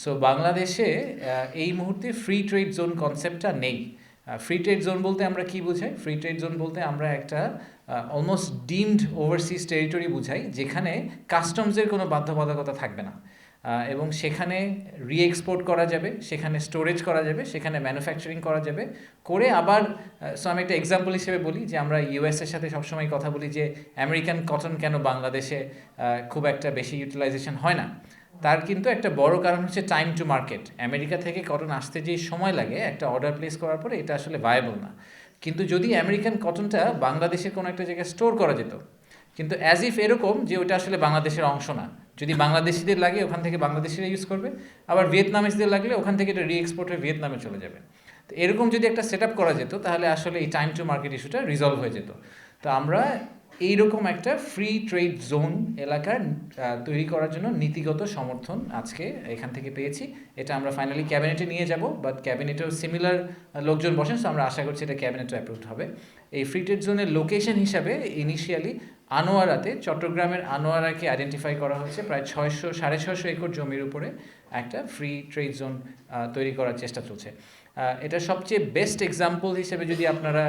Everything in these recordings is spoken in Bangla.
সো বাংলাদেশে এই মুহূর্তে ফ্রি ট্রেড জোন কনসেপ্টটা নেই। ফ্রি ট্রেড জোন বলতে আমরা কি বুঝাই? ফ্রি ট্রেড জোন বলতে আমরা একটা অলমোস্ট ডিমড ওভারসিজ টেরিটরি বুঝাই, যেখানে কাস্টমসের কোনো বাধ্যবাধকতা থাকবে না, এবং সেখানে রিএক্সপোর্ট করা যাবে, সেখানে স্টোরেজ করা যাবে, সেখানে ম্যানুফ্যাকচারিং করা যাবে করে আবার। সো আমি একটা এক্সাম্পল হিসেবে বলি যে আমরা ইউএসের সাথে সবসময় কথা বলি যে আমেরিকান কটন কেন বাংলাদেশে খুব একটা বেশি ইউটিলাইজেশন হয় না। তার কিন্তু একটা বড় কারণ হচ্ছে টাইম টু মার্কেট। আমেরিকা থেকে কটন আসতে যে সময় লাগে একটা অর্ডার প্লেস করার পরে, এটা আসলে ভায়াবল না। কিন্তু যদি আমেরিকান কটনটা বাংলাদেশের কোনো একটা জায়গায় স্টোর করা যেত, কিন্তু অ্যাজ ইফ এরকম যে ওটা আসলে বাংলাদেশের অংশ না, যদি বাংলাদেশিদের লাগে ওখান থেকে বাংলাদেশিরা ইউজ করবে, আবার ভিয়েতনামিজদের লাগলে ওখান থেকে এটা রিএক্সপোর্ট হয়ে ভিয়েতনামে চলে যাবে। তো এরকম যদি একটা সেট আপ করা যেত, তাহলে আসলে এই টাইম টু মার্কেট ইস্যুটা রিজলভ হয়ে যেত। তো আমরা এইরকম একটা ফ্রি ট্রেড জোন এলাকার তৈরি করার জন্য নীতিগত সমর্থন আজকে এখান থেকে পেয়েছি। এটা আমরা ফাইনালি ক্যাবিনেটে নিয়ে যাব, বাট ক্যাবিনেটেও সিমিলার লোকজন বসেন, সো আমরা আশা করছি এটা ক্যাবিনেটও অ্যাপ্রুভড হবে। এই ফ্রি ট্রেড জোনের লোকেশন হিসাবে ইনিশিয়ালি আনোয়ারাতে, চট্টগ্রামের আনোয়ারাকে আইডেন্টিফাই করা হয়েছে। প্রায় 600-650 একর জমির উপরে একটা ফ্রি ট্রেড জোন তৈরি করার চেষ্টা চলছে। এটা সবচেয়ে বেস্ট এক্সাম্পল হিসেবে যদি আপনারা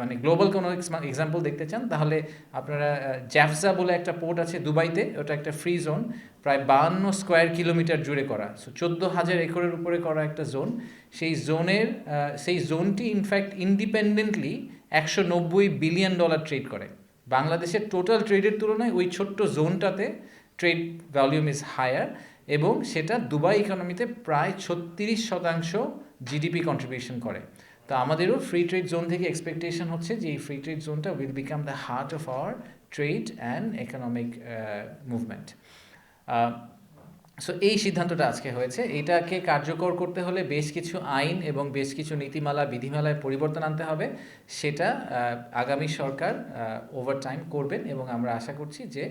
মানে গ্লোবাল কোনো এক্সাম্পল দেখতে চান, তাহলে আপনারা জ্যাফজা বলে একটা পোর্ট আছে দুবাইতে, ওটা একটা ফ্রি জোন, প্রায় 52 স্কোয়ার কিলোমিটার জুড়ে করা, সো 14,000 একরের উপরে করা একটা জোন। সেই জোনটি ইনফ্যাক্ট ইন্ডিপেন্ডেন্টলি $190 বিলিয়ন ট্রেড করে। বাংলাদেশের টোটাল ট্রেডের তুলনায় ওই ছোট্ট জোনটাতে ট্রেড ভলিউম ইজ হায়ার, এবং সেটা দুবাই ইকোনমিতে প্রায় 36% জিডিপি কন্ট্রিবিউশন করে। তো আমাদেরও ফ্রি ট্রেড জোন থেকে এক্সপেকটেশন হচ্ছে যে এই ফ্রি ট্রেড জোনটা will become the heart of our trade and economic movement. So এই সিদ্ধান্তটা আজকে হয়েছে। এটাকে কার্যকর করতে হলে বেশ কিছু আইন এবং বেশ কিছু নীতিমালা বিধিমালায় পরিবর্তন আনতে হবে। সেটা আগামী সরকার ওভার টাইম করবেন, এবং আমরা আশা করছি যে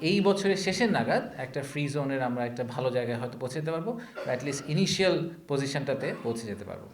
এই বছরের শেষের নাগাদ একটা ফ্রি জোনের আমরা একটা ভালো জায়গায় হয়তো পৌঁছে যেতে পারবো, বা অ্যাটলিস্ট ইনিশিয়াল পজিশনটাতে পৌঁছে যেতে পারবো।